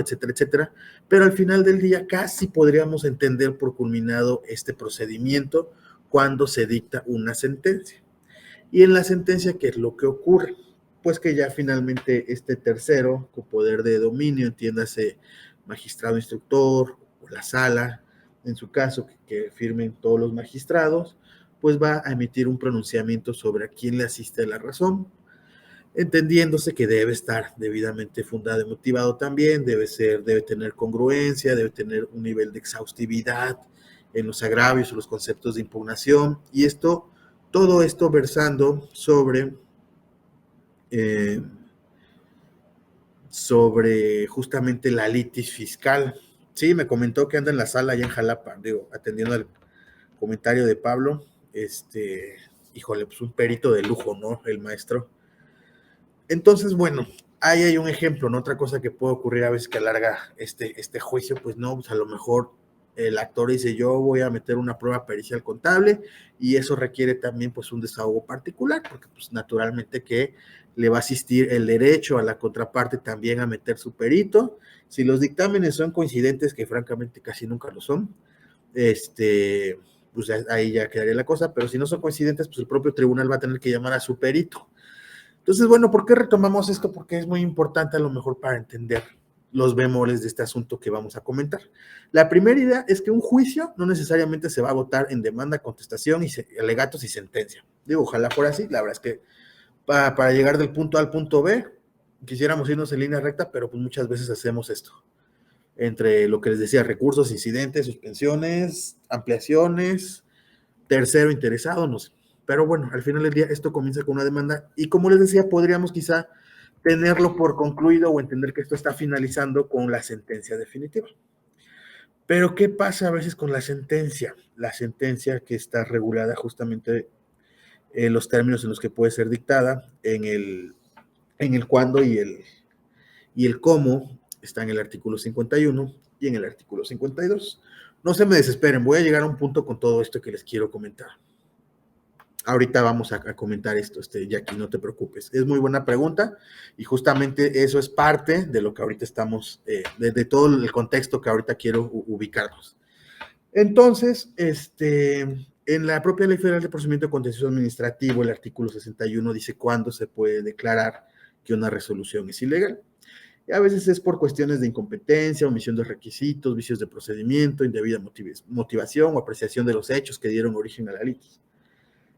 etcétera, etcétera, pero al final del día casi podríamos entender por culminado este procedimiento cuando se dicta una sentencia. Y en la sentencia, ¿qué es lo que ocurre? Pues que ya finalmente este tercero, con poder de dominio, entiéndase magistrado instructor o la sala, en su caso, que firmen todos los magistrados, pues va a emitir un pronunciamiento sobre a quién le asiste la razón, entendiéndose que debe estar debidamente fundado y motivado también, debe tener congruencia, debe tener un nivel de exhaustividad en los agravios o los conceptos de impugnación, y todo esto versando sobre justamente la litis fiscal. Sí, me comentó que anda en la sala allá en Jalapa, digo, atendiendo al comentario de Pablo. Híjole, pues un perito de lujo, ¿no? El maestro. Entonces, bueno, ahí hay un ejemplo, ¿no? Otra cosa que puede ocurrir a veces que alarga este juicio, pues no, pues a lo mejor el actor dice, yo voy a meter una prueba pericial contable, y eso requiere también pues un desahogo particular, porque pues naturalmente que le va a asistir el derecho a la contraparte también a meter su perito. Si los dictámenes son coincidentes, que francamente casi nunca lo son, pues ahí ya quedaría la cosa, pero si no son coincidentes, pues el propio tribunal va a tener que llamar a su perito. Entonces, bueno, ¿por qué retomamos esto? Porque es muy importante a lo mejor para entender los bemoles de este asunto que vamos a comentar. La primera idea es que un juicio no necesariamente se va a votar en demanda, contestación, alegatos y sentencia. Digo, ojalá fuera así. La verdad es que para llegar del punto A al punto B, quisiéramos irnos en línea recta, pero pues muchas veces hacemos esto. Entre lo que les decía, recursos, incidentes, suspensiones, ampliaciones, tercero interesado, no sé. Pero bueno, al final del día esto comienza con una demanda, y como les decía, podríamos quizá tenerlo por concluido o entender que esto está finalizando con la sentencia definitiva. Pero ¿qué pasa a veces con la sentencia? La sentencia que está regulada justamente en los términos en los que puede ser dictada, en el cuándo y el cómo, está en el artículo 51 y en el artículo 52. No se me desesperen, voy a llegar a un punto con todo esto que les quiero comentar. Ahorita vamos a comentar esto, Jackie, no te preocupes. Es muy buena pregunta, y justamente eso es parte de lo que ahorita estamos, de todo el contexto que ahorita quiero ubicarnos. Entonces, en la propia Ley Federal de Procedimiento Contencioso Administrativo, el artículo 61 dice cuándo se puede declarar que una resolución es ilegal. Y a veces es por cuestiones de incompetencia, omisión de requisitos, vicios de procedimiento, indebida motivación o apreciación de los hechos que dieron origen a la litis.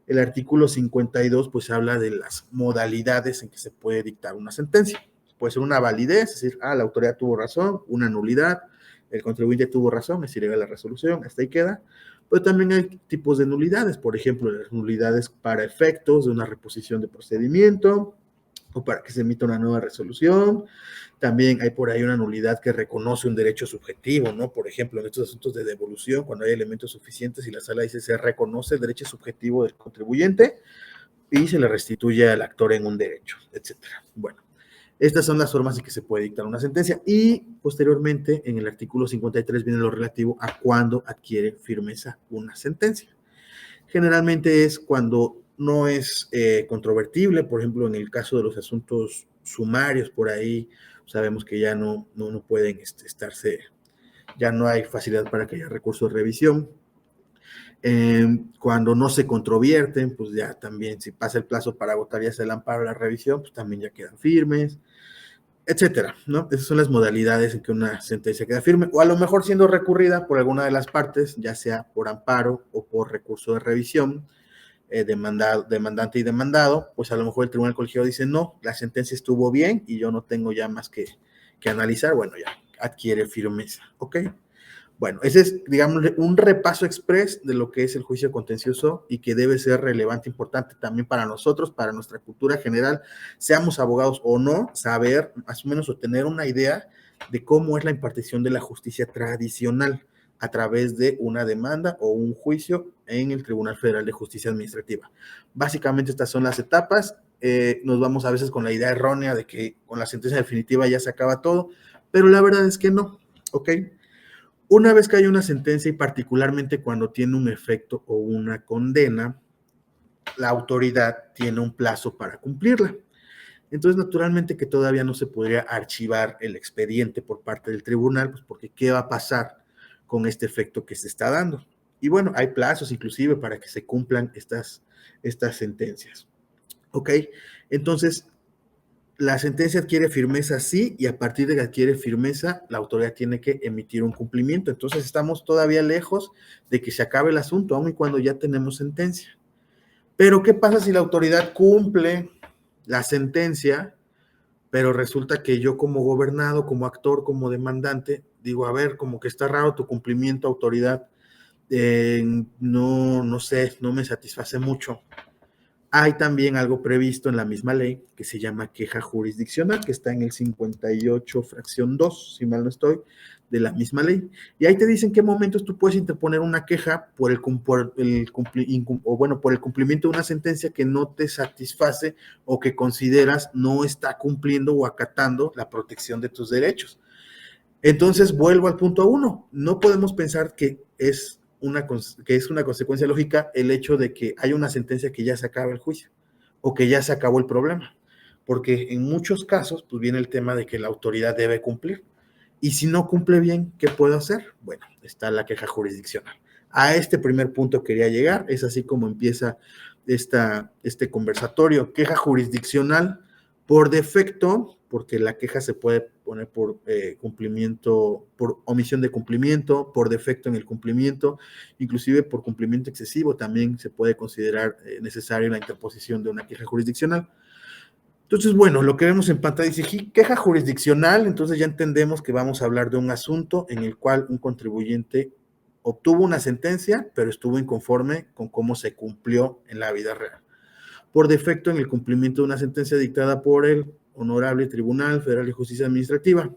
El artículo 52 pues habla de las modalidades en que se puede dictar una sentencia. Puede ser una validez, es decir, la autoridad tuvo razón, una nulidad, el contribuyente tuvo razón, es ilegal la resolución, hasta ahí queda. Pero también hay tipos de nulidades, por ejemplo, las nulidades para efectos de una reposición de procedimiento o para que se emita una nueva resolución. También hay por ahí una nulidad que reconoce un derecho subjetivo, ¿no? Por ejemplo, en estos asuntos de devolución, cuando hay elementos suficientes y la sala dice se reconoce el derecho subjetivo del contribuyente y se le restituye al actor en un derecho, etcétera. Bueno, estas son las formas en que se puede dictar una sentencia, y posteriormente en el artículo 53 viene lo relativo a cuándo adquiere firmeza una sentencia. Generalmente es cuando no es controvertible, por ejemplo, en el caso de los asuntos sumarios, por ahí sabemos que ya no pueden estarse, ya no hay facilidad para que haya recurso de revisión. Cuando no se controvierten, pues ya también, si pasa el plazo para agotar ya sea el amparo o la revisión, pues también ya quedan firmes, etcétera, ¿no? Esas son las modalidades en que una sentencia queda firme, o a lo mejor siendo recurrida por alguna de las partes, ya sea por amparo o por recurso de revisión, demandante y demandado, pues a lo mejor el tribunal colegiado dice, no, la sentencia estuvo bien y yo no tengo ya más que analizar, bueno, ya adquiere firmeza, ¿ok? Bueno, ese es, digamos, un repaso express de lo que es el juicio contencioso, y que debe ser relevante, importante también para nosotros, para nuestra cultura general, seamos abogados o no, saber más o menos o tener una idea de cómo es la impartición de la justicia tradicional a través de una demanda o un juicio en el Tribunal Federal de Justicia Administrativa. Básicamente estas son las etapas. Nos vamos a veces con la idea errónea de que con la sentencia definitiva ya se acaba todo, pero la verdad es que no, ¿ok? Una vez que hay una sentencia, y particularmente cuando tiene un efecto o una condena, la autoridad tiene un plazo para cumplirla. Entonces, naturalmente que todavía no se podría archivar el expediente por parte del tribunal, pues porque ¿qué va a pasar con este efecto que se está dando? Y bueno, hay plazos inclusive para que se cumplan estas sentencias. ¿Ok? Entonces, la sentencia adquiere firmeza sí, y a partir de que adquiere firmeza, la autoridad tiene que emitir un cumplimiento. Entonces, estamos todavía lejos de que se acabe el asunto, aun y cuando ya tenemos sentencia. Pero, ¿qué pasa si la autoridad cumple la sentencia, pero resulta que yo como gobernado, como actor, como demandante, digo, a ver, como que está raro tu cumplimiento, autoridad, no sé, no me satisface mucho? Hay también algo previsto en la misma ley que se llama queja jurisdiccional, que está en el 58 fracción 2, si mal no estoy, de la misma ley. Y ahí te dicen en qué momentos tú puedes interponer una queja por por el cumplimiento de una sentencia que no te satisface o que consideras no está cumpliendo o acatando la protección de tus derechos. Entonces, vuelvo al punto 1. No podemos pensar que es una consecuencia lógica el hecho de que hay una sentencia que ya se acaba el juicio o que ya se acabó el problema. Porque en muchos casos, pues viene el tema de que la autoridad debe cumplir. Y si no cumple bien, ¿qué puedo hacer? Bueno, está la queja jurisdiccional. A este primer punto quería llegar. Es así como empieza este conversatorio. Queja jurisdiccional por defecto, porque la queja se puede poner por cumplimiento, por omisión de cumplimiento, por defecto en el cumplimiento, inclusive por cumplimiento excesivo también se puede considerar necesaria la interposición de una queja jurisdiccional. Entonces, bueno, lo que vemos en pantalla dice queja jurisdiccional, entonces ya entendemos que vamos a hablar de un asunto en el cual un contribuyente obtuvo una sentencia, pero estuvo inconforme con cómo se cumplió en la vida real. Por defecto en el cumplimiento de una sentencia dictada por el Honorable Tribunal Federal de Justicia Administrativa.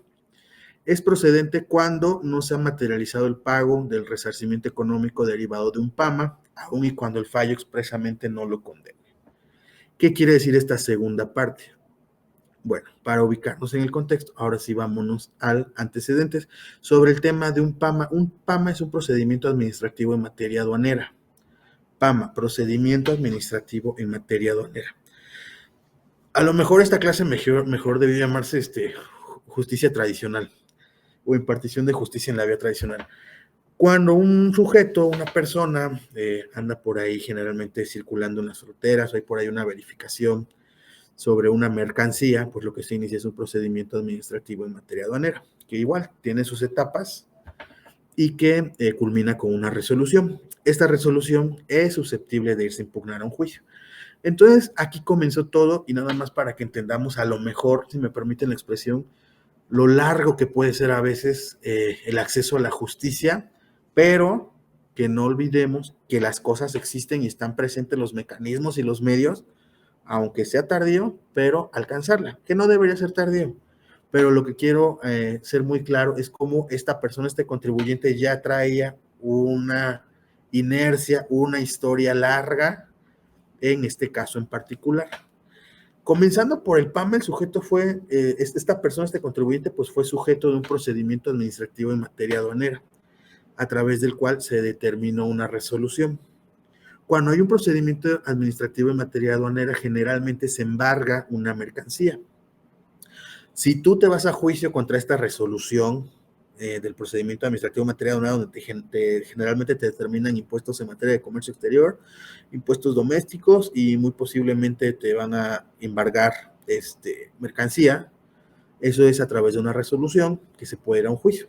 Es procedente cuando no se ha materializado el pago del resarcimiento económico derivado de un PAMA, aun y cuando el fallo expresamente no lo condena. ¿Qué quiere decir esta segunda parte? Bueno, para ubicarnos en el contexto, ahora sí vámonos al antecedentes sobre el tema de un PAMA. Un PAMA es un procedimiento administrativo en materia aduanera. PAMA, procedimiento administrativo en materia aduanera. A lo mejor esta clase mejor debió llamarse justicia tradicional o impartición de justicia en la vía tradicional. Cuando un sujeto, una persona, anda por ahí generalmente circulando en las fronteras, o hay por ahí una verificación sobre una mercancía, pues lo que se inicia es un procedimiento administrativo en materia aduanera, que igual tiene sus etapas y que culmina con una resolución. Esta resolución es susceptible de irse a impugnar a un juicio. Entonces, aquí comenzó todo, y nada más para que entendamos a lo mejor, si me permiten la expresión, lo largo que puede ser a veces el acceso a la justicia, pero que no olvidemos que las cosas existen y están presentes los mecanismos y los medios, aunque sea tardío, pero alcanzarla, que no debería ser tardío. Pero lo que quiero ser muy claro es cómo esta persona, este contribuyente, ya traía una inercia, una historia larga, en este caso en particular. Comenzando por el PAMA, el sujeto fue, esta persona, este contribuyente, pues fue sujeto de un procedimiento administrativo en materia aduanera, a través del cual se determinó una resolución. Cuando hay un procedimiento administrativo en materia aduanera, generalmente se embarga una mercancía. Si tú te vas a juicio contra esta resolución del procedimiento administrativo en materia aduanera, donde generalmente te determinan impuestos en materia de comercio exterior, impuestos domésticos, y muy posiblemente te van a embargar mercancía, eso es a través de una resolución que se puede ir a un juicio.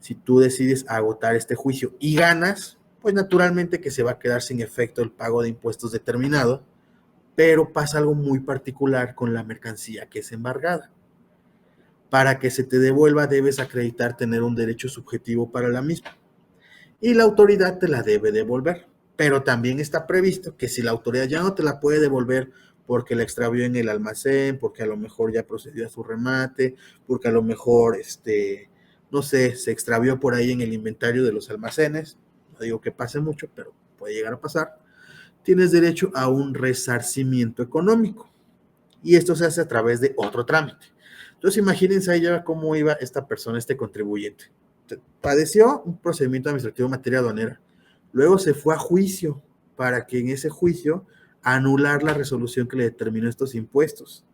Si tú decides agotar este juicio y ganas, pues naturalmente que se va a quedar sin efecto el pago de impuestos determinado, pero pasa algo muy particular con la mercancía que es embargada. Para que se te devuelva, debes acreditar tener un derecho subjetivo para la misma, y la autoridad te la debe devolver. Pero también está previsto que si la autoridad ya no te la puede devolver porque la extravió en el almacén, porque a lo mejor ya procedió a su remate, porque a lo mejor, no sé, se extravió por ahí en el inventario de los almacenes, no digo que pase mucho, pero puede llegar a pasar, tienes derecho a un resarcimiento económico. Y esto se hace a través de otro trámite. Entonces, imagínense ahí ya cómo iba esta persona, este contribuyente. Padeció un procedimiento administrativo en materia aduanera. Luego se fue a juicio para que en ese juicio anular la resolución que le determinó estos impuestos.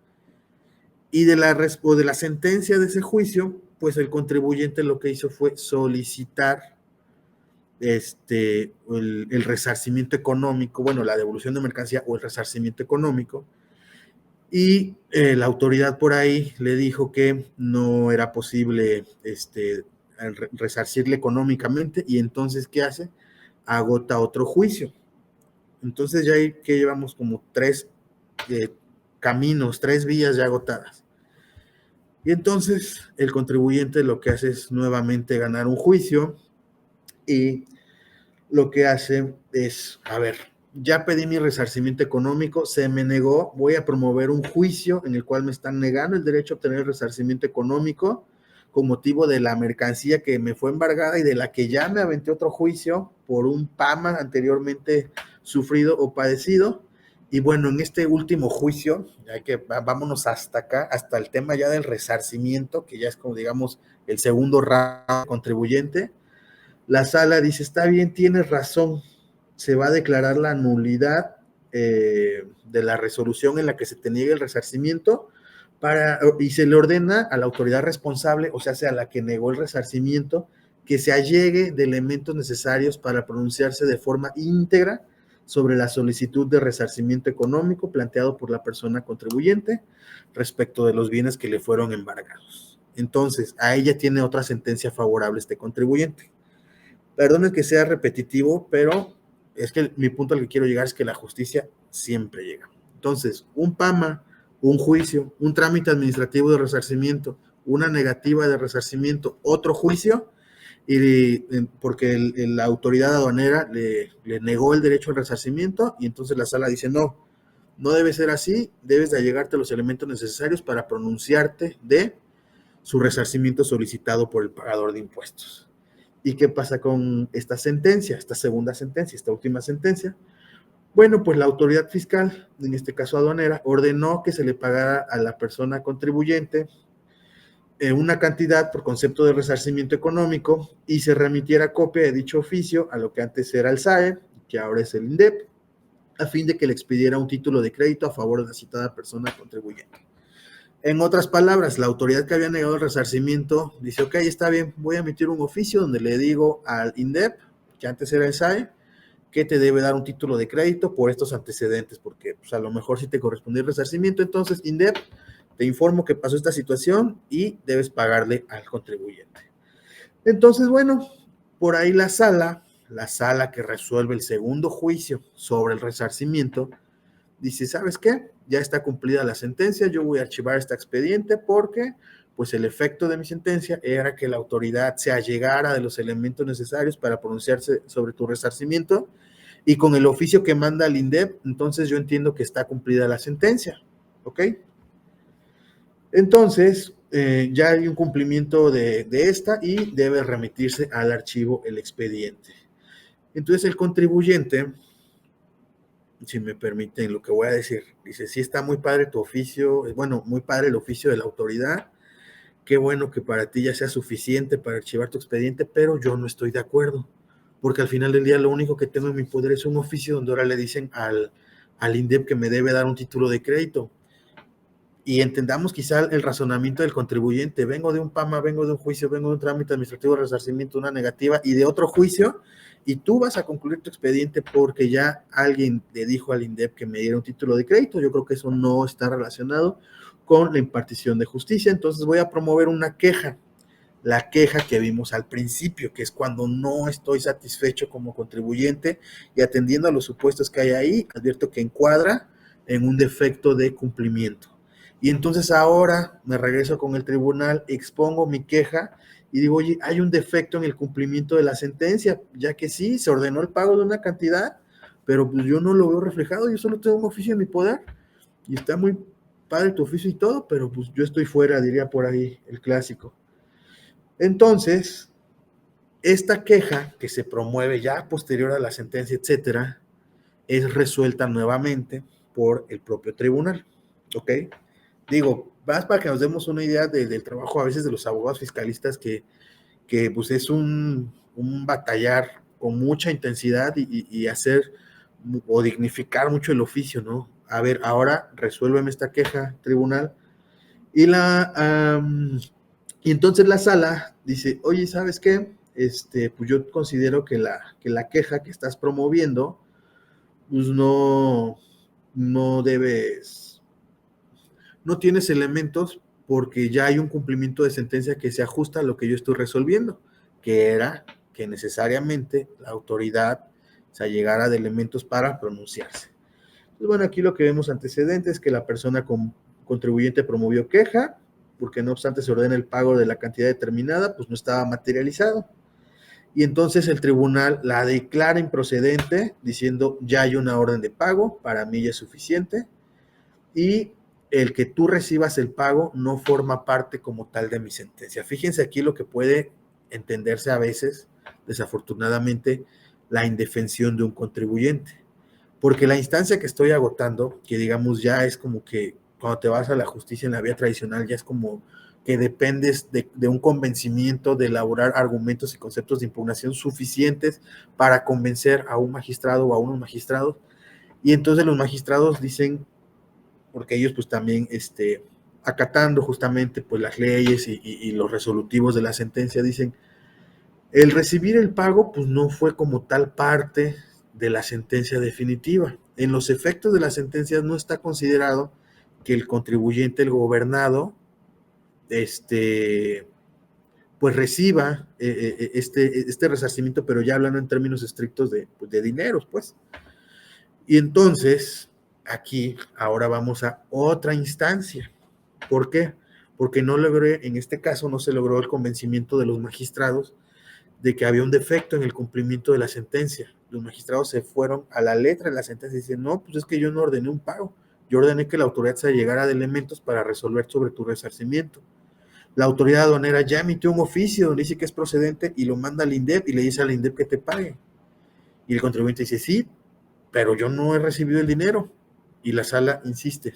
Y o de la sentencia de ese juicio, pues el contribuyente lo que hizo fue solicitar el resarcimiento económico, bueno, la devolución de mercancía o el resarcimiento económico, y la autoridad por ahí le dijo que no era posible resarcirle económicamente, y entonces, ¿qué hace? Agota otro juicio. Entonces ya hay que llevamos como tres caminos, tres vías ya agotadas. Y entonces el contribuyente lo que hace es nuevamente ganar un juicio, y lo que hace es, a ver, ya pedí mi resarcimiento económico, se me negó, voy a promover un juicio en el cual me están negando el derecho a obtener el resarcimiento económico con motivo de la mercancía que me fue embargada y de la que ya me aventé otro juicio por un PAMA anteriormente sufrido o padecido. Y bueno, en este último juicio, ya que vámonos hasta acá, hasta el tema ya del resarcimiento, que ya es como digamos el segundo ramo contribuyente. La sala dice, está bien, tienes razón, se va a declarar la nulidad de la resolución en la que se te niegue el resarcimiento y se le ordena a la autoridad responsable, o sea, a la que negó el resarcimiento, que se allegue de elementos necesarios para pronunciarse de forma íntegra sobre la solicitud de resarcimiento económico planteado por la persona contribuyente respecto de los bienes que le fueron embargados. Entonces, a ella tiene otra sentencia favorable este contribuyente. Perdón que sea repetitivo, pero es que mi punto al que quiero llegar es que la justicia siempre llega. Entonces, un PAMA, un juicio, un trámite administrativo de resarcimiento, una negativa de resarcimiento, otro juicio, y porque la autoridad aduanera le negó el derecho al resarcimiento, y entonces la sala dice, no, no debe ser así, debes de allegarte los elementos necesarios para pronunciarte de su resarcimiento solicitado por el pagador de impuestos. ¿Y qué pasa con esta sentencia, esta segunda sentencia, esta última sentencia? Bueno, pues la autoridad fiscal, en este caso aduanera, ordenó que se le pagara a la persona contribuyente una cantidad por concepto de resarcimiento económico y se remitiera copia de dicho oficio a lo que antes era el SAE, que ahora es el INDEP, a fin de que le expidiera un título de crédito a favor de la citada persona contribuyente. En otras palabras, la autoridad que había negado el resarcimiento dice, ok, está bien, voy a emitir un oficio donde le digo al INDEP, que antes era el SAE, que te debe dar un título de crédito por estos antecedentes, porque pues, a lo mejor sí te corresponde el resarcimiento. Entonces, INDEP, te informo que pasó esta situación y debes pagarle al contribuyente. Entonces, bueno, por ahí la sala que resuelve el segundo juicio sobre el resarcimiento, dice, ¿sabes qué? Ya está cumplida la sentencia, yo voy a archivar este expediente porque pues el efecto de mi sentencia era que la autoridad se allegara de los elementos necesarios para pronunciarse sobre tu resarcimiento, y con el oficio que manda al INDEP, entonces yo entiendo que está cumplida la sentencia, ¿ok? Entonces, ya hay un cumplimiento de esta y debe remitirse al archivo el expediente. Entonces el contribuyente, si me permiten lo que voy a decir, dice, sí está muy padre tu oficio, bueno, muy padre el oficio de la autoridad, qué bueno que para ti ya sea suficiente para archivar tu expediente, pero yo no estoy de acuerdo, porque al final del día lo único que tengo en mi poder es un oficio donde ahora le dicen al INDEP que me debe dar un título de crédito. Y entendamos quizá el razonamiento del contribuyente, vengo de un PAMA, vengo de un juicio, vengo de un trámite administrativo de resarcimiento, una negativa y de otro juicio, y tú vas a concluir tu expediente porque ya alguien le dijo al INDEP que me diera un título de crédito. Yo creo que eso no está relacionado con la impartición de justicia, entonces voy a promover una queja, la queja que vimos al principio, que es cuando no estoy satisfecho como contribuyente y atendiendo a los supuestos que hay ahí, advierto que encuadra en un defecto de cumplimiento. Y entonces ahora me regreso con el tribunal, expongo mi queja y digo, oye, hay un defecto en el cumplimiento de la sentencia, ya que sí, se ordenó el pago de una cantidad, pero pues yo no lo veo reflejado, yo solo tengo un oficio en mi poder y está muy padre tu oficio y todo, pero pues yo estoy fuera, diría por ahí el clásico. Entonces, esta queja que se promueve ya posterior a la sentencia, etcétera, es resuelta nuevamente por el propio tribunal, ¿ok? Digo, más para que nos demos una idea del trabajo a veces de los abogados fiscalistas que pues es un batallar con mucha intensidad y hacer o dignificar mucho el oficio, ¿no? A ver, ahora resuélveme esta queja, tribunal, Y, y entonces la sala dice, oye, ¿sabes qué? Pues yo considero que la queja que estás promoviendo, pues no debes, no tienes elementos porque ya hay un cumplimiento de sentencia que se ajusta a lo que yo estoy resolviendo, que era que necesariamente la autoridad se allegara de elementos para pronunciarse. Pues bueno, aquí lo que vemos antecedentes es que la persona contribuyente promovió queja, porque no obstante se ordena el pago de la cantidad determinada, pues no estaba materializado. Y entonces el tribunal la declara improcedente, diciendo ya hay una orden de pago, para mí ya es suficiente, y el que tú recibas el pago no forma parte como tal de mi sentencia. Fíjense aquí lo que puede entenderse a veces, desafortunadamente, la indefensión de un contribuyente. Porque la instancia que estoy agotando, que digamos ya es como que cuando te vas a la justicia en la vía tradicional, ya es como que dependes de un convencimiento, de elaborar argumentos y conceptos de impugnación suficientes para convencer a un magistrado o a unos magistrados. Y entonces los magistrados dicen, porque ellos pues también acatando justamente pues las leyes y los resolutivos de la sentencia, dicen, el recibir el pago pues no fue como tal parte de la sentencia definitiva. En los efectos de la sentencia no está considerado que el contribuyente, el gobernado, pues reciba este resarcimiento, pero ya hablando en términos estrictos de dineros, pues. Y entonces, aquí, ahora vamos a otra instancia. ¿Por qué? Porque no logré, en este caso, no se logró el convencimiento de los magistrados de que había un defecto en el cumplimiento de la sentencia. Los magistrados se fueron a la letra de la sentencia y dicen, no, pues es que yo no ordené un pago. Yo ordené que la autoridad se llegara de elementos para resolver sobre tu resarcimiento. La autoridad aduanera ya emitió un oficio donde dice que es procedente y lo manda al INDEP y le dice al INDEP que te pague. Y el contribuyente dice, sí, pero yo no he recibido el dinero. Y la sala insiste,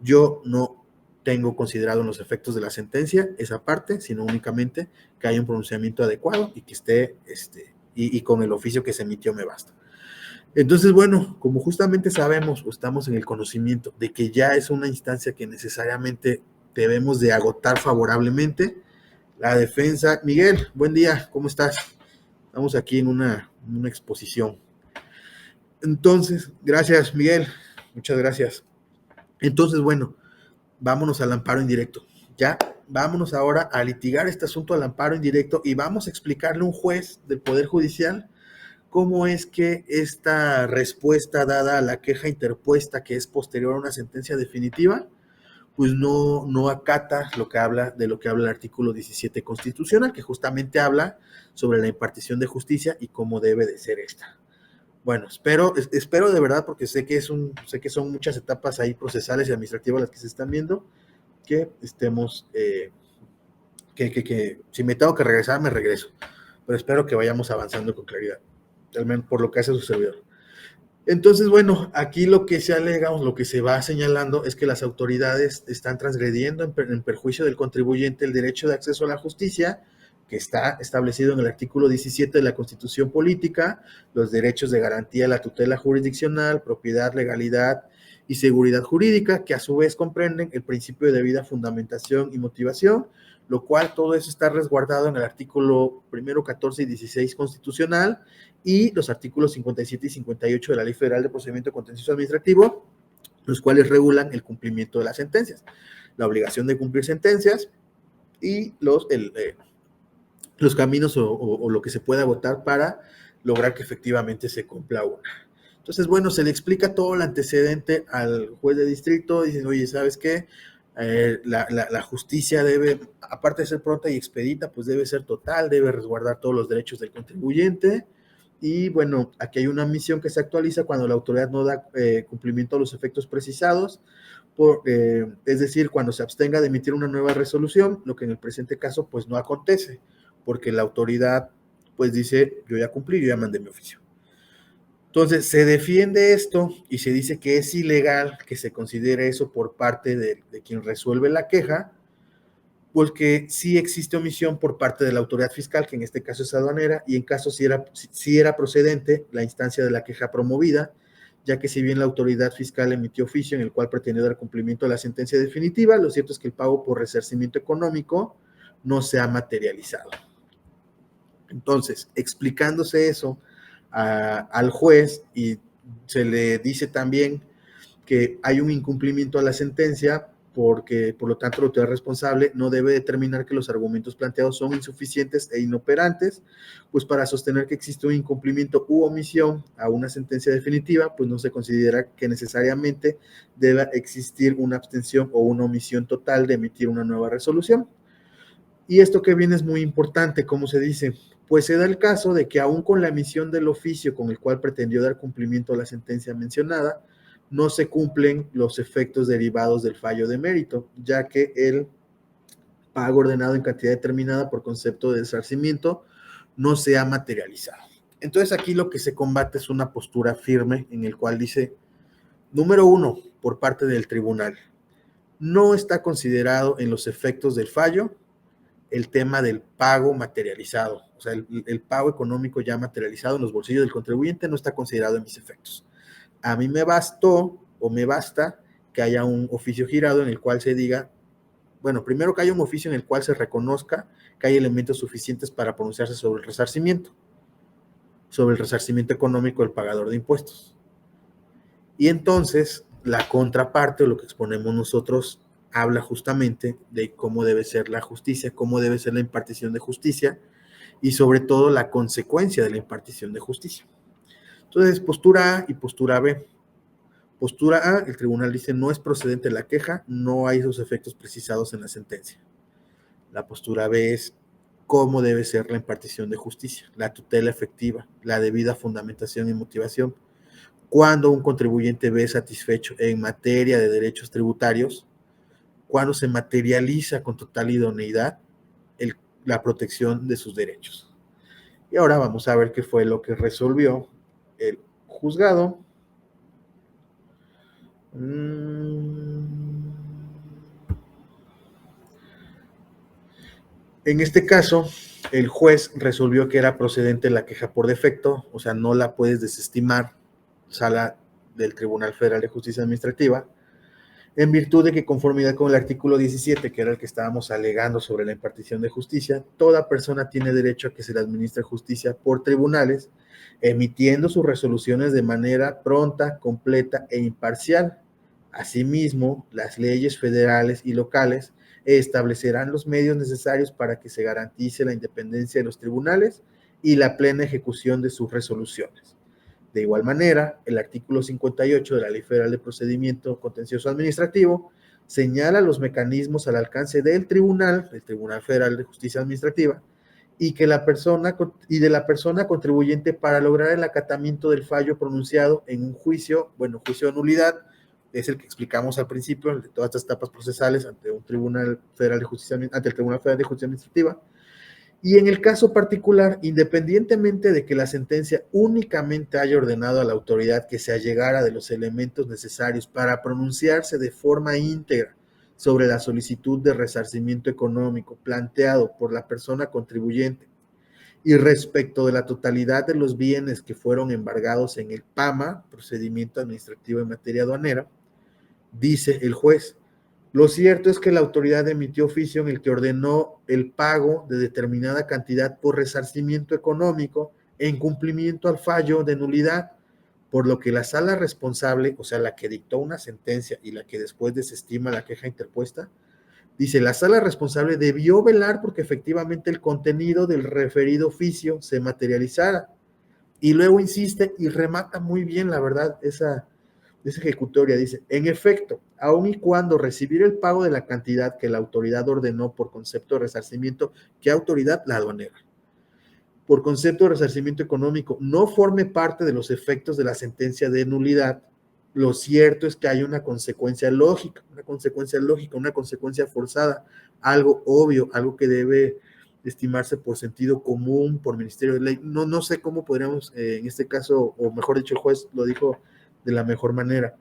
yo no tengo considerado en los efectos de la sentencia esa parte, sino únicamente que haya un pronunciamiento adecuado y que esté, y con el oficio que se emitió me basta. Entonces, bueno, como justamente sabemos o estamos en el conocimiento de que ya es una instancia que necesariamente debemos de agotar favorablemente, la defensa, Miguel, buen día, ¿cómo estás? Estamos aquí en una exposición. Entonces, gracias, Miguel, muchas gracias. Entonces, bueno, vámonos al amparo indirecto. Ya, vámonos ahora a litigar este asunto al amparo indirecto y vamos a explicarle a un juez del Poder Judicial cómo es que esta respuesta dada a la queja interpuesta, que es posterior a una sentencia definitiva, pues no acata de lo que habla el artículo 17 constitucional, que justamente habla sobre la impartición de justicia y cómo debe de ser esta. Bueno, espero de verdad, porque sé que son muchas etapas ahí procesales y administrativas las que se están viendo, que estemos, que si me tengo que regresar, me regreso. Pero espero que vayamos avanzando con claridad, al menos por lo que hace su servidor. Entonces, bueno, aquí lo que se alega, lo que se va señalando es que las autoridades están transgrediendo en perjuicio del contribuyente el derecho de acceso a la justicia, que está establecido en el artículo 17 de la Constitución Política, los derechos de garantía, la tutela jurisdiccional, propiedad, legalidad y seguridad jurídica, que a su vez comprenden el principio de debida fundamentación y motivación, lo cual todo eso está resguardado en el artículo 1, 14 y 16 constitucional, y los artículos 57 y 58 de la Ley Federal de Procedimiento Contencioso Administrativo, los cuales regulan el cumplimiento de las sentencias, la obligación de cumplir sentencias y los caminos o lo que se pueda votar para lograr que efectivamente se cumpla una. Entonces, bueno, se le explica todo el antecedente al juez de distrito, dicen, oye, ¿sabes qué? La justicia debe, aparte de ser pronta y expedita, pues debe ser total, debe resguardar todos los derechos del contribuyente. Y bueno, aquí hay una misión que se actualiza cuando la autoridad no da cumplimiento a los efectos precisados, es decir, cuando se abstenga de emitir una nueva resolución, lo que en el presente caso pues no acontece, porque la autoridad pues dice, yo ya cumplí, yo ya mandé mi oficio. Entonces, se defiende esto y se dice que es ilegal que se considere eso por parte de quien resuelve la queja, porque sí existe omisión por parte de la autoridad fiscal, que en este caso es aduanera, y en caso si era procedente la instancia de la queja promovida, ya que si bien la autoridad fiscal emitió oficio en el cual pretendió dar cumplimiento a la sentencia definitiva, lo cierto es que el pago por resarcimiento económico no se ha materializado. Entonces, explicándose eso al juez, y se le dice también que hay un incumplimiento a la sentencia, porque por lo tanto la autoridad responsable no debe determinar que los argumentos planteados son insuficientes e inoperantes, pues para sostener que existe un incumplimiento u omisión a una sentencia definitiva, pues no se considera que necesariamente deba existir una abstención o una omisión total de emitir una nueva resolución. Y esto que viene es muy importante, ¿cómo se dice? Pues se da el caso de que aún con la emisión del oficio con el cual pretendió dar cumplimiento a la sentencia mencionada, no se cumplen los efectos derivados del fallo de mérito, ya que el pago ordenado en cantidad determinada por concepto de resarcimiento no se ha materializado. Entonces aquí lo que se combate es una postura firme en el cual dice, número uno, por parte del tribunal, no está considerado en los efectos del fallo el tema del pago materializado, o sea, el pago económico ya materializado en los bolsillos del contribuyente no está considerado en mis efectos. A mí me bastó o me basta que haya un oficio girado en el cual se diga, bueno, primero que haya un oficio en el cual se reconozca que hay elementos suficientes para pronunciarse sobre el resarcimiento económico del pagador de impuestos. Y entonces la contraparte o lo que exponemos nosotros habla justamente de cómo debe ser la justicia, cómo debe ser la impartición de justicia y sobre todo la consecuencia de la impartición de justicia. Entonces, postura A y postura B. Postura A, el tribunal dice no es procedente la queja, no hay esos efectos precisados en la sentencia. La postura B es cómo debe ser la impartición de justicia, la tutela efectiva, la debida fundamentación y motivación. Cuando un contribuyente ve satisfecho en materia de derechos tributarios, cuando se materializa con total idoneidad la protección de sus derechos. Y ahora vamos a ver qué fue lo que resolvió el juzgado. En este caso, el juez resolvió que era procedente la queja por defecto, o sea, no la puedes desestimar, sala del Tribunal Federal de Justicia Administrativa, en virtud de que conformidad con el artículo 17, que era el que estábamos alegando sobre la impartición de justicia, toda persona tiene derecho a que se le administre justicia por tribunales, emitiendo sus resoluciones de manera pronta, completa e imparcial. Asimismo, las leyes federales y locales establecerán los medios necesarios para que se garantice la independencia de los tribunales y la plena ejecución de sus resoluciones. De igual manera, el artículo 58 de la Ley Federal de Procedimiento Contencioso Administrativo señala los mecanismos al alcance del Tribunal Federal de Justicia Administrativa, y de la persona contribuyente para lograr el acatamiento del fallo pronunciado en un juicio de nulidad, es el que explicamos al principio, de todas estas etapas procesales ante el Tribunal Federal de Justicia Administrativa. Y en el caso particular, independientemente de que la sentencia únicamente haya ordenado a la autoridad que se allegara de los elementos necesarios para pronunciarse de forma íntegra sobre la solicitud de resarcimiento económico planteado por la persona contribuyente y respecto de la totalidad de los bienes que fueron embargados en el PAMA, procedimiento administrativo en materia aduanera, dice el juez, lo cierto es que la autoridad emitió oficio en el que ordenó el pago de determinada cantidad por resarcimiento económico en cumplimiento al fallo de nulidad, por lo que la sala responsable, o sea, la que dictó una sentencia y la que después desestima la queja interpuesta, dice, la sala responsable debió velar porque efectivamente el contenido del referido oficio se materializara. Y luego insiste y remata muy bien, la verdad, esa ejecutoria. Dice, en efecto, aun y cuando recibir el pago de la cantidad que la autoridad ordenó por concepto de resarcimiento, ¿qué autoridad? La aduanera. Por concepto de resarcimiento económico, no forme parte de los efectos de la sentencia de nulidad, lo cierto es que hay una consecuencia lógica, una consecuencia forzada, algo obvio, algo que debe estimarse por sentido común, por Ministerio de Ley. No sé cómo podríamos, en este caso, o mejor dicho, el juez lo dijo de la mejor manera.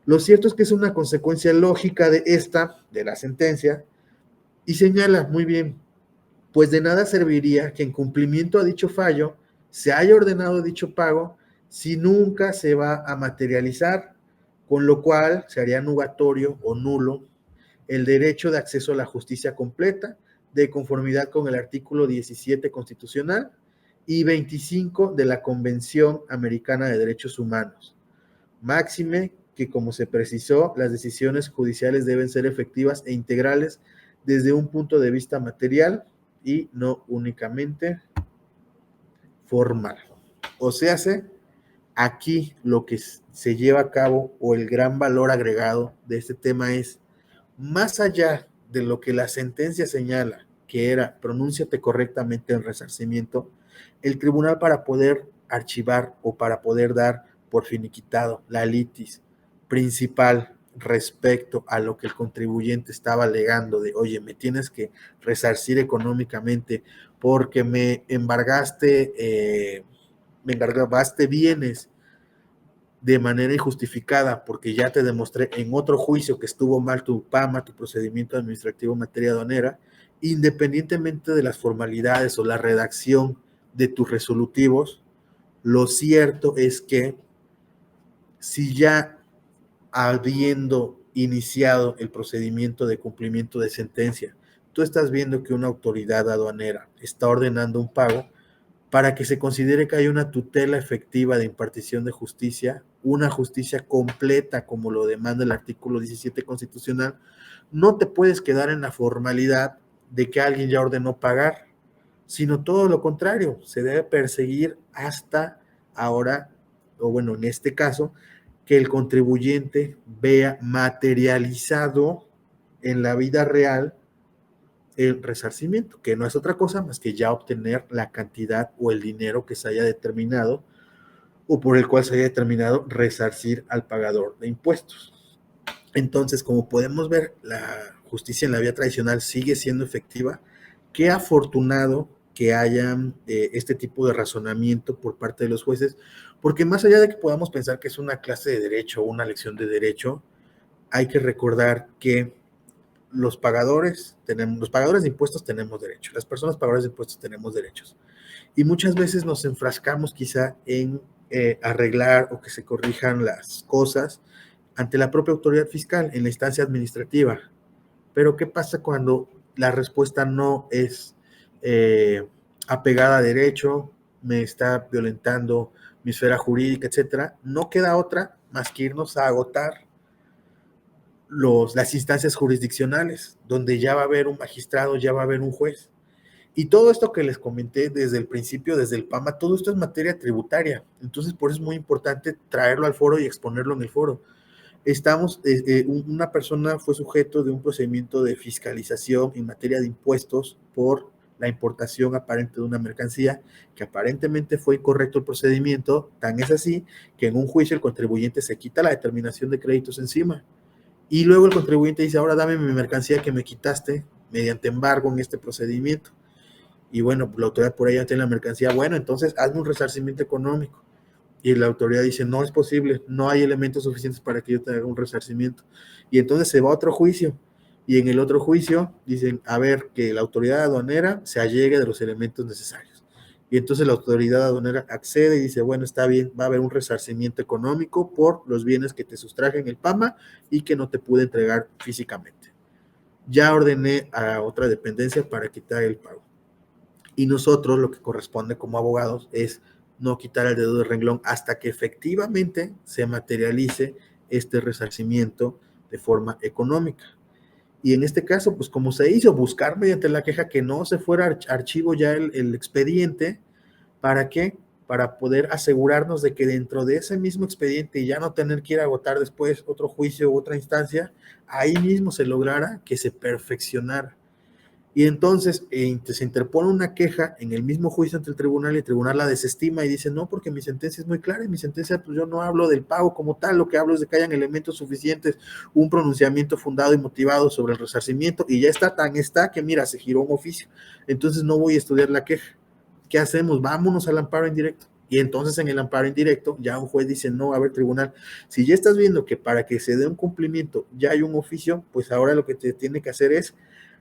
Lo cierto es que es una consecuencia lógica de la sentencia, y señala muy bien, pues de nada serviría que en cumplimiento a dicho fallo se haya ordenado dicho pago si nunca se va a materializar, con lo cual se haría nugatorio o nulo el derecho de acceso a la justicia completa, de conformidad con el artículo 17 constitucional y 25 de la Convención Americana de Derechos Humanos. Máxime que, como se precisó, las decisiones judiciales deben ser efectivas e integrales desde un punto de vista material y no únicamente formal. O sea, aquí lo que se lleva a cabo o el gran valor agregado de este tema es, más allá de lo que la sentencia señala, que era pronúnciate correctamente el resarcimiento, el tribunal, para poder archivar o para poder dar por finiquitado la litis principal respecto a lo que el contribuyente estaba alegando de, oye, me tienes que resarcir económicamente porque me embargaste bienes de manera injustificada, porque ya te demostré en otro juicio que estuvo mal tu PAMA, tu procedimiento administrativo en materia aduanera, independientemente de las formalidades o la redacción de tus resolutivos, lo cierto es que si ya habiendo iniciado el procedimiento de cumplimiento de sentencia, tú estás viendo que una autoridad aduanera está ordenando un pago, para que se considere que hay una tutela efectiva de impartición de justicia, una justicia completa como lo demanda el artículo 17 constitucional, no te puedes quedar en la formalidad de que alguien ya ordenó pagar, sino todo lo contrario, se debe perseguir hasta ahora, o bueno, en este caso, que el contribuyente vea materializado en la vida real el resarcimiento, que no es otra cosa más que ya obtener la cantidad o el dinero que se haya determinado o por el cual se haya determinado resarcir al pagador de impuestos. Entonces, como podemos ver, la justicia en la vía tradicional sigue siendo efectiva. Qué afortunado que haya este tipo de razonamiento por parte de los jueces, porque más allá de que podamos pensar que es una clase de derecho o una lección de derecho, hay que recordar que los pagadores de impuestos tenemos derechos, las personas pagadoras de impuestos tenemos derechos. Y muchas veces nos enfrascamos quizá en arreglar o que se corrijan las cosas ante la propia autoridad fiscal en la instancia administrativa. Pero ¿qué pasa cuando la respuesta no es apegada a derecho, me está violentando mi esfera jurídica, etcétera? No queda otra más que irnos a agotar las instancias jurisdiccionales, donde ya va a haber un magistrado, ya va a haber un juez. Y todo esto que les comenté desde el principio, desde el PAMA, todo esto es materia tributaria. Entonces, por eso es muy importante traerlo al foro y exponerlo en el foro. Una persona fue sujeto de un procedimiento de fiscalización en materia de impuestos por la importación aparente de una mercancía, que aparentemente fue incorrecto el procedimiento, tan es así que en un juicio el contribuyente se quita la determinación de créditos encima. Y luego el contribuyente dice, ahora dame mi mercancía que me quitaste mediante embargo en este procedimiento. Y bueno, la autoridad por ahí ya tiene la mercancía. Bueno, entonces hazme un resarcimiento económico. Y la autoridad dice, no es posible, no hay elementos suficientes para que yo te haga un resarcimiento. Y entonces se va a otro juicio. Y en el otro juicio dicen, a ver, que la autoridad aduanera se allegue de los elementos necesarios. Y entonces la autoridad aduanera accede y dice, bueno, está bien, va a haber un resarcimiento económico por los bienes que te sustraje en el PAMA y que no te pude entregar físicamente. Ya ordené a otra dependencia para quitar el pago. Y nosotros lo que corresponde como abogados es no quitar el dedo del renglón hasta que efectivamente se materialice este resarcimiento de forma económica. Y en este caso, pues como se hizo, buscar mediante la queja que no se fuera archivo ya el expediente. ¿Para qué? Para poder asegurarnos de que dentro de ese mismo expediente y ya no tener que ir a agotar después otro juicio u otra instancia, ahí mismo se lograra que se perfeccionara. Y entonces se interpone una queja en el mismo juicio ante el tribunal y el tribunal la desestima y dice, no, porque mi sentencia es muy clara, y mi sentencia, pues yo no hablo del pago como tal, lo que hablo es de que hayan elementos suficientes, un pronunciamiento fundado y motivado sobre el resarcimiento, y ya está, tan está que mira, se giró un oficio, entonces no voy a estudiar la queja. ¿Qué hacemos? Vámonos al amparo indirecto. Y entonces en el amparo indirecto ya un juez dice, no, a ver, tribunal, si ya estás viendo que para que se dé un cumplimiento ya hay un oficio, pues ahora lo que te tiene que hacer es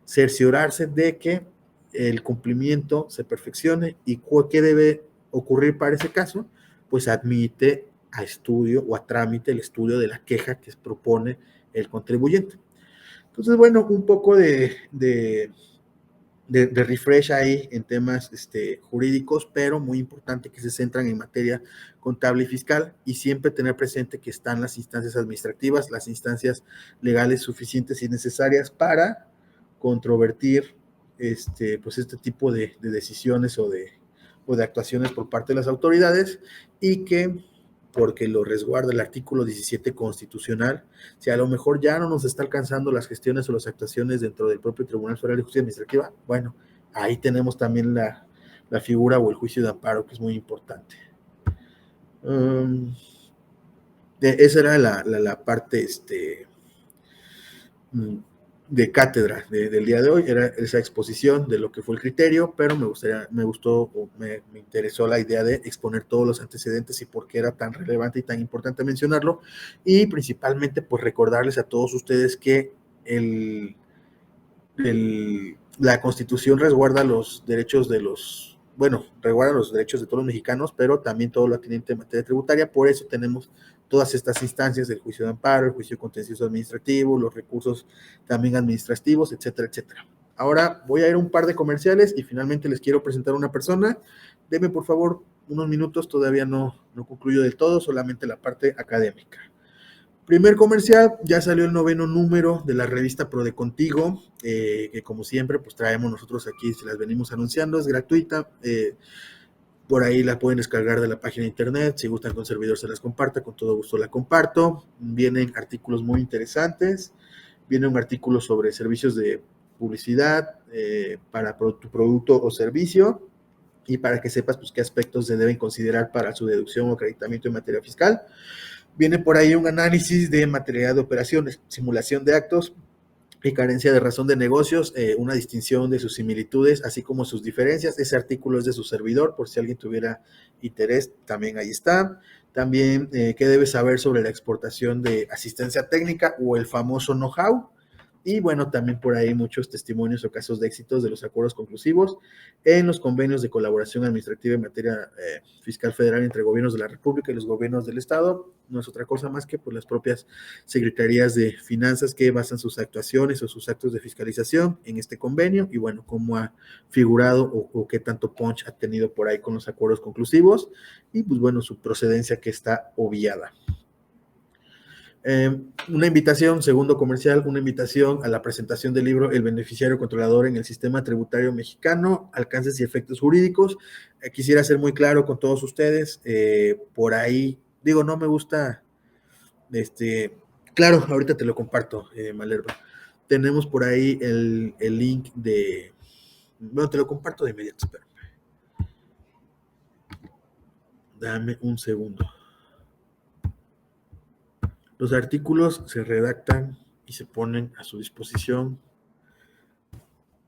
cerciorarse de que el cumplimiento se perfeccione. ¿Y qué debe ocurrir para ese caso? pues admite a estudio o a trámite el estudio de la queja que propone el contribuyente. Entonces, bueno, un poco de refresh ahí en temas jurídicos, pero muy importante que se centran en materia contable y fiscal, y siempre tener presente que están las instancias administrativas, las instancias legales suficientes y necesarias para controvertir pues este tipo de decisiones o de actuaciones por parte de las autoridades, y que porque lo resguarda el artículo 17 constitucional, si a lo mejor ya no nos está alcanzando las gestiones o las actuaciones dentro del propio Tribunal Federal de Justicia Administrativa, bueno, ahí tenemos también la figura o el juicio de amparo, que es muy importante. Esa era la parte de cátedra del día de hoy, era esa exposición de lo que fue el criterio, pero me gustó, me interesó la idea de exponer todos los antecedentes y por qué era tan relevante y tan importante mencionarlo, y principalmente pues recordarles a todos ustedes que la Constitución resguarda los derechos resguarda los derechos de todos los mexicanos, pero también todo lo atinente en materia tributaria. Por eso tenemos todas estas instancias, el juicio de amparo, el juicio contencioso administrativo, los recursos también administrativos, etcétera, etcétera. Ahora voy a ir a un par de comerciales y finalmente les quiero presentar a una persona. Denme por favor unos minutos, todavía no concluyo del todo, solamente la parte académica. Primer comercial, ya salió el 9º número de la revista Pro de Contigo, que como siempre pues traemos nosotros aquí, se las venimos anunciando, es gratuita, por ahí la pueden descargar de la página de internet, si gustan que un servidor se las comparta, con todo gusto la comparto. Vienen artículos muy interesantes, viene un artículo sobre servicios de publicidad para tu producto o servicio, y para que sepas pues qué aspectos se deben considerar para su deducción o acreditamiento en materia fiscal. Viene por ahí un análisis de materialidad de operaciones, simulación de actos y carencia de razón de negocios, una distinción de sus similitudes, así como sus diferencias. Ese artículo es de su servidor, por si alguien tuviera interés, también ahí está. También, qué debes saber sobre la exportación de asistencia técnica o el famoso know-how. Y bueno, también por ahí muchos testimonios o casos de éxitos de los acuerdos conclusivos en los convenios de colaboración administrativa en materia fiscal federal entre gobiernos de la República y los gobiernos del Estado. No es otra cosa más que por las propias secretarías de finanzas que basan sus actuaciones o sus actos de fiscalización en este convenio, y bueno, cómo ha figurado o qué tanto punch ha tenido por ahí con los acuerdos conclusivos, y pues bueno, su procedencia que está obviada. Una invitación, segundo comercial, una invitación a la presentación del libro El beneficiario controlador en el sistema tributario mexicano, alcances y efectos jurídicos. Quisiera ser muy claro con todos ustedes, por ahí, digo, no me gusta, claro, ahorita te lo comparto, Malerva. Tenemos por ahí el link bueno, te lo comparto de inmediato, espérame. Dame un segundo. Los artículos se redactan y se ponen a su disposición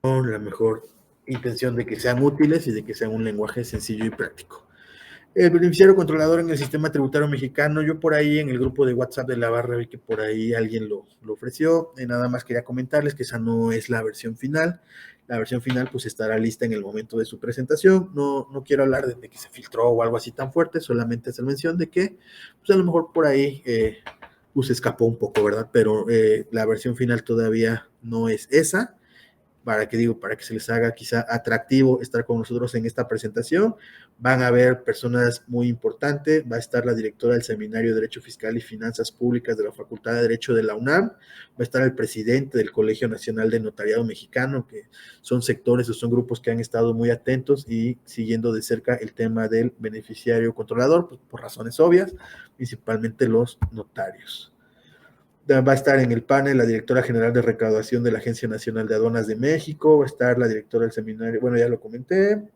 con la mejor intención de que sean útiles y de que sean un lenguaje sencillo y práctico. El beneficiario controlador en el sistema tributario mexicano, yo por ahí en el grupo de WhatsApp de la barra vi que por ahí alguien lo ofreció, nada más quería comentarles que esa no es la versión final. La versión final pues estará lista en el momento de su presentación. No quiero hablar de que se filtró o algo así tan fuerte, solamente hacer mención de que pues a lo mejor por ahí pues escapó un poco, ¿verdad? Pero la versión final todavía no es esa, para que se les haga quizá atractivo estar con nosotros en esta presentación. Van a haber personas muy importantes, va a estar la directora del Seminario de Derecho Fiscal y Finanzas Públicas de la Facultad de Derecho de la UNAM, va a estar el presidente del Colegio Nacional de Notariado Mexicano, que son sectores o son grupos que han estado muy atentos y siguiendo de cerca el tema del beneficiario controlador, pues, por razones obvias, principalmente los notarios. Va a estar en el panel la directora general de recaudación de la Agencia Nacional de Aduanas de México, va a estar la directora del seminario, bueno, ya lo comenté,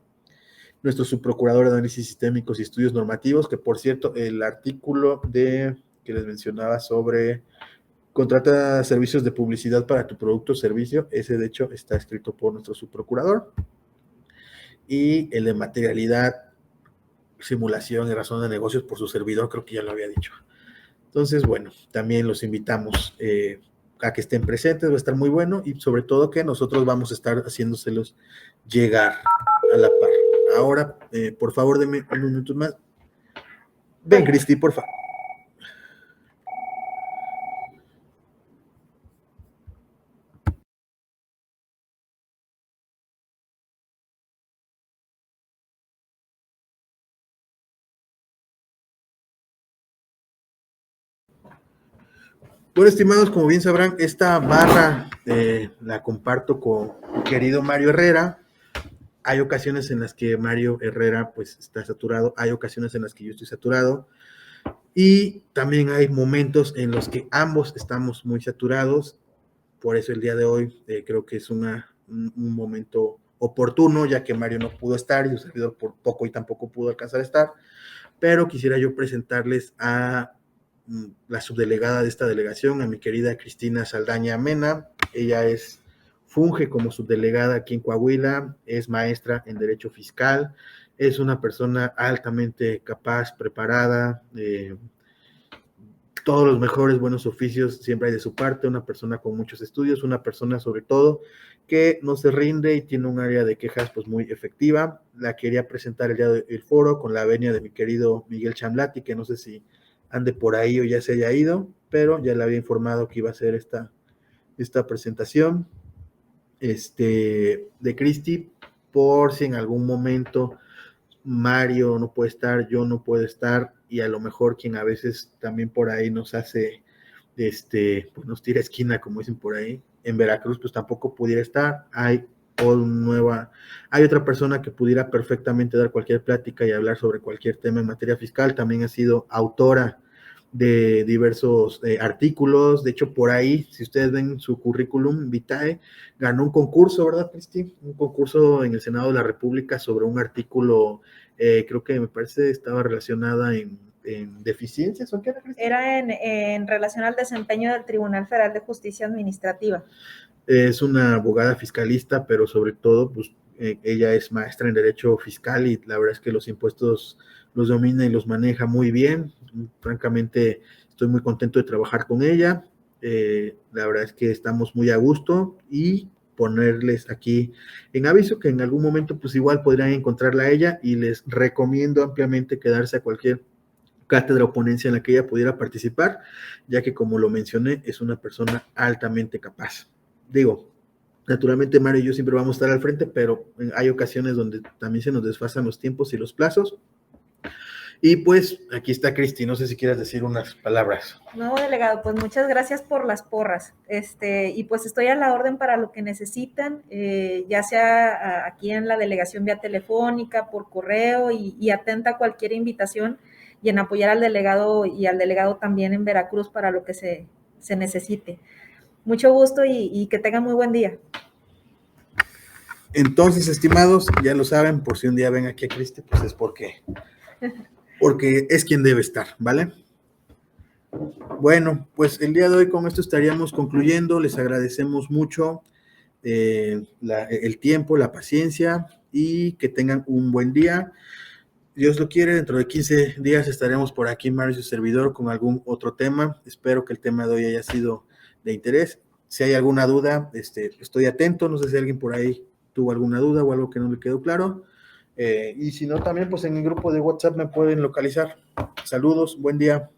nuestro subprocurador de análisis sistémicos y estudios normativos, que por cierto, el artículo que les mencionaba sobre contrata servicios de publicidad para tu producto o servicio, ese de hecho está escrito por nuestro subprocurador, y el de materialidad, simulación y razón de negocios por su servidor, creo que ya lo había dicho. Entonces, bueno, también los invitamos a que estén presentes, va a estar muy bueno, y sobre todo que nosotros vamos a estar haciéndoselos llegar a la par. Ahora, por favor, denme unos minutos más. Ven, Cristi, por favor. Bueno, estimados, como bien sabrán, esta barra la comparto con mi querido Mario Herrera. Hay ocasiones en las que Mario Herrera pues está saturado, hay ocasiones en las que yo estoy saturado y también hay momentos en los que ambos estamos muy saturados. Por eso el día de hoy creo que es un momento oportuno, ya que Mario no pudo estar y su servidor por poco y tampoco pudo alcanzar a estar, pero quisiera yo presentarles a la subdelegada de esta delegación, a mi querida Cristina Saldaña Mena. Ella funge como subdelegada aquí en Coahuila, es maestra en Derecho Fiscal, es una persona altamente capaz, preparada, todos los mejores buenos oficios siempre hay de su parte, una persona con muchos estudios, una persona sobre todo que no se rinde y tiene un área de quejas pues muy efectiva. La quería presentar el día del foro con la venia de mi querido Miguel Chamlati, que no sé si ande por ahí o ya se haya ido, pero ya le había informado que iba a hacer esta presentación de Cristi, por si en algún momento Mario no puede estar, yo no puedo estar, y a lo mejor quien a veces también por ahí nos hace, pues nos tira esquina, como dicen por ahí, en Veracruz, pues tampoco pudiera estar. Hay otra persona que pudiera perfectamente dar cualquier plática y hablar sobre cualquier tema en materia fiscal, también ha sido autora de diversos artículos. De hecho, por ahí, si ustedes ven su currículum vitae, ganó un concurso, ¿verdad, Cristi? Un concurso en el Senado de la República sobre un artículo, creo que me parece estaba relacionada en deficiencias, ¿o qué era, Cristi? Era en relación al desempeño del Tribunal Federal de Justicia Administrativa. Es una abogada fiscalista, pero sobre todo, pues, ella es maestra en Derecho Fiscal y la verdad es que los impuestos los domina y los maneja muy bien. Francamente, estoy muy contento de trabajar con ella. La verdad es que estamos muy a gusto y ponerles aquí en aviso que en algún momento pues igual podrían encontrarla a ella y les recomiendo ampliamente quedarse a cualquier cátedra o ponencia en la que ella pudiera participar, ya que como lo mencioné, es una persona altamente capaz. Digo, naturalmente Mario y yo siempre vamos a estar al frente, pero hay ocasiones donde también se nos desfasan los tiempos y los plazos. Y pues aquí está Cristi, no sé si quieras decir unas palabras. No, delegado, pues muchas gracias por las porras. Y pues estoy a la orden para lo que necesitan, ya sea aquí en la delegación vía telefónica, por correo y atenta a cualquier invitación y en apoyar al delegado y al delegado también en Veracruz para lo que se necesite. Mucho gusto y que tengan muy buen día. Entonces, estimados, ya lo saben, por si un día ven aquí a Cristi, pues es porque es quien debe estar, ¿vale? Bueno, pues el día de hoy con esto estaríamos concluyendo. Les agradecemos mucho el tiempo, la paciencia y que tengan un buen día. Dios lo quiere, dentro de 15 días estaremos por aquí, Mario y su servidor, con algún otro tema. Espero que el tema de hoy haya sido de interés. Si hay alguna duda, estoy atento. No sé si alguien por ahí tuvo alguna duda o algo que no le quedó claro. Y si no, también pues en el grupo de WhatsApp me pueden localizar. Saludos, buen día.